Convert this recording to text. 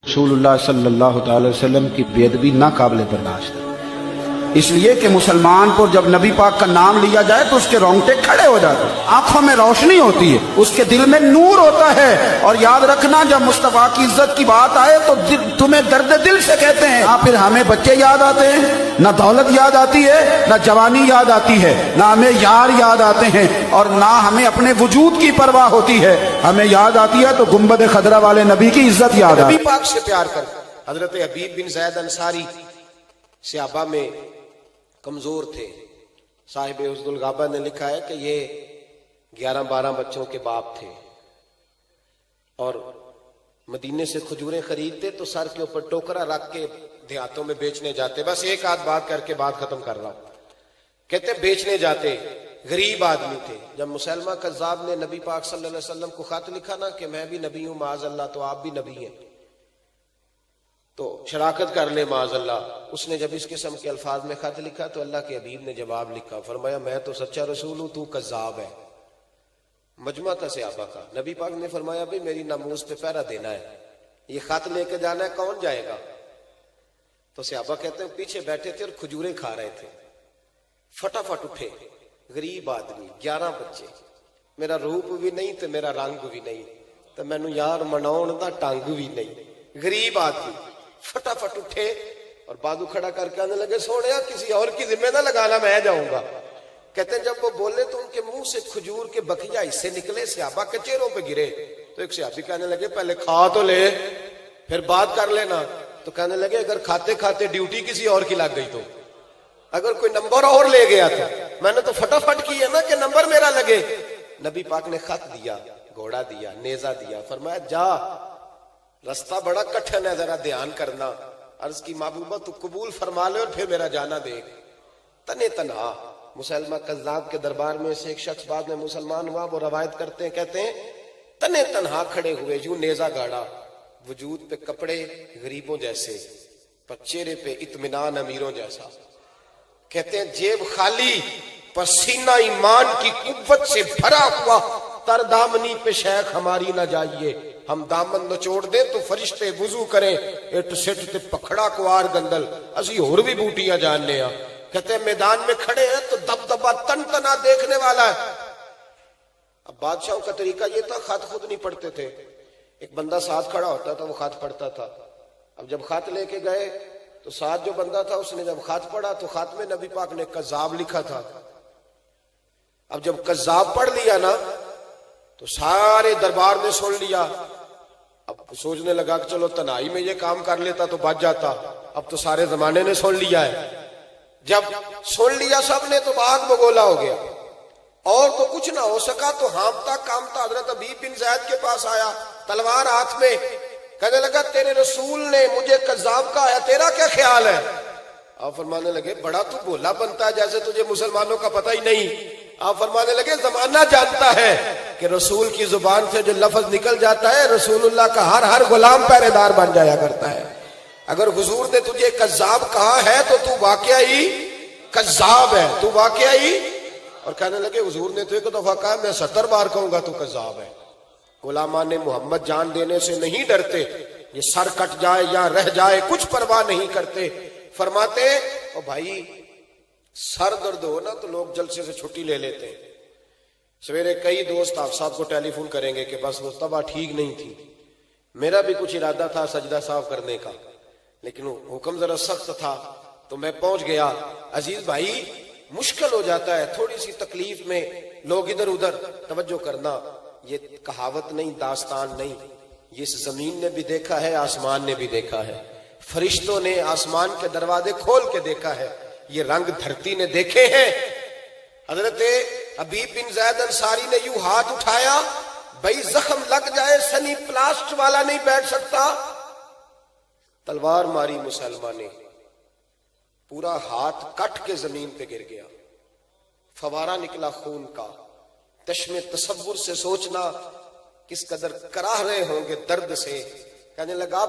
रसूलुल्लाह सल्लल्लाहु अलैहि वसल्लम की बेअदबी नाकाबिले बर्दाश्त है। इसलिए कि मुसलमान को जब नबी पाक का नाम लिया जाए तो उसके रोंगटे खड़े हो जाते हैं, आंखों में रोशनी होती है, उसके दिल में नूर होता है। और याद रखना, जब मुस्तफा की इज्जत की बात आए तो तुम्हें दर्द दिल से कहते हैं। ना फिर हमें बच्चे याद आते हैं, ना दौलत याद आती है, ना जवानी याद आती है, ना हमें यार याद आते हैं, और ना हमें अपने वजूद की परवाह होती है। हमें याद आती है तो गुंबद खदरा वाले नबी की इज्जत याद आती है। नबी पाक से प्यार कर। हजरत हबीब बिन ज़ैद अंसारी सहाबा में कमजोर थे। साहिब उज़्दुल गाबा ने लिखा है कि ये 11-12 बच्चों के बाप थे और मदीने से खजूरें खरीदते तो सर के ऊपर टोकरा रख के देहातों में बेचने जाते। बस एक आध बात करके बात खत्म कर रहा हूं। कहते बेचने जाते, गरीब आदमी थे। जब मुसलमा कज़्ज़ाब ने नबी पाक सल्लल्लाहु अलैहि वसल्लम को खत लिखा ना कि मैं भी नबी हूं माज़अल्लाह, तो आप भी नबी हैं, तो शराकत कर ले माज़अल्लाह। उसने जब इस किस्म के अल्फाज में खत लिखा तो अल्लाह के हबीब ने जवाब लिखा, फरमाया मैं तो सच्चा रसूल हूं, तू कज़्ज़ाब है। मजमा था सहाबा का। नबी पाक ने फरमाया भाई मेरी नामूस पे पहरा देना है, ये खत लेके जाना है, कौन जाएगा? तो सहाबा कहते हैं पीछे बैठे थे और खजूरें खा रहे थे। फटाफट उठे, गरीब आदमी, 11 बच्चे, मेरा रूप भी नहीं तो मेरा रंग भी नहीं, तो मैनू यार मनाउण दा ढंग भी नहीं। गरीब आदमी फटाफट उठे और बाजू खड़ा करके आने लगे, सोनिया किसी और की जिम्मे ना लगाना, मैं जाऊंगा। कहते हैं जब वो बोले तो उनके मुंह से खजूर के बकिया हिस्से निकले, सहाबा के चेहरों पे गिरे। तो एक सहाबी कहने लगे पहले खा तो ले फिर बात कर लेना। तो कहने लगे अगर खाते खाते ड्यूटी किसी और की लग गई तो, अगर कोई नंबर और ले गया तो, मैंने तो फटाफट की है ना कि नंबर मेरा लगे। नबी पाक ने खत दिया, घोड़ा दिया, नेजा दिया, फरमाया जा, रास्ता बड़ा कठिन है, जरा ध्यान करना। अर्ज की महबूबा तू कबूल फरमा ले और फिर मेरा जाना देख। तने तनहा मुसलमान कज़्ज़ाब के दरबार में से एक शख्स बाद में मुसलमान हुआ, वो रवायत करते हैं, कहते हैं तने तनहा खड़े हुए, यूं नेजा गाड़ा, वजूद पे कपड़े गरीबों जैसे, पर चेहरे पे इत्मीनान अमीरों जैसा। कहते हैं जेब खाली, पसीना ईमान की कुव्वत से भरा हुआ, तर दामनी पे शेख हमारी ना जाइए, हम दामन नचोड़ दे तो फरिश्ते वुजू करें, इट सिट ते पखड़ा कुआर गंदल, असी और भी बूटियां जानने आ। कहते हैं मैदान में खड़े हैं तो दबदबा तन तना देखने वाला है। अब बादशाहों का तरीका ये था, खत खुद नहीं पढ़ते थे, एक बंदा साथ खड़ा होता था, वो खत पढ़ता था। अब जब खत लेके गए तो साथ जो बंदा था उसने जब खत पढ़ा तो खत में नबी पाक ने कज़्ज़ाब लिखा था। अब जब कज़्ज़ाब पढ़ लिया ना तो सारे दरबार ने सुन लिया। अब सोचने लगा कि चलो तन्हाई में ये काम कर लेता तो बच जाता, अब तो सारे जमाने ने सुन लिया है। जब सुन लिया सबने तो बाग बगोला हो गया और तो कुछ ना हो सका, तो हामता कामता हजरत हबीब बिन ज़ैद के पास आया, तलवार हाथ में, कहने लगा तेरे रसूल ने मुझे कज़्ज़ाब कहा है, तेरा क्या ख्याल है? आप फरमाने लगे बड़ा तू भोला बनता है, जैसे तुझे मुसलमानों का पता ही नहीं। आप फरमाने लगे जमाना जानता है कि रसूल की जुबान से जो लफ्ज निकल जाता है, रसूलुल्लाह का हर गुलाम पहरेदार बन जाया करता है। अगर हुजूर ने तुझे कज़्ज़ाब कहा है तो तू वाकया ही कज़्ज़ाब है, तू वाकया ही। और कहने लगे हुजूर ने तो एक दफा कहा, मैं 70 बार कहूंगा तू कज़्ज़ाब है। गुलामान ने मोहम्मद जान देने से नहीं डरते, ये सर कट जाए या रह जाए कुछ परवाह नहीं करते। फरमाते ओ भाई सर दर्द हो ना तो लोग जलसे से छुट्टी ले लेते हैं। सवेरे कई दोस्त आप साहब को टेलीफोन करेंगे कि बस वो तबा ठीक नहीं थी, मेरा भी कुछ इरादा था सजदा साफ करने का, लेकिन हुक्म जरा सख्त था तो मैं पहुंच गया। अजीज भाई मुश्किल हो जाता है, थोड़ी सी तकलीफ में लोग इधर उधर, तवज्जो करना। ये कहावत नहीं, दास्तान नहीं, ये इस जमीन ने भी देखा है, आसमान ने भी देखा है, फरिश्तों ने आसमान के दरवाजे खोल के देखा है, ये रंग धरती ने देखे हैं। हजरत हबीब बिन ज़ैद अंसारी ने यूं हाथ उठाया, भाई जख्म लग जाए सनी प्लास्ट वाला नहीं बैठ सकता। तलवार मारी मुसलमान ने, पूरा हाथ कट के जमीन पे गिर गया, फवारा निकला खून का। चश्मे तसव्वुर से सोचना किस कदर कराह रहे होंगे दर्द से। कहने लगा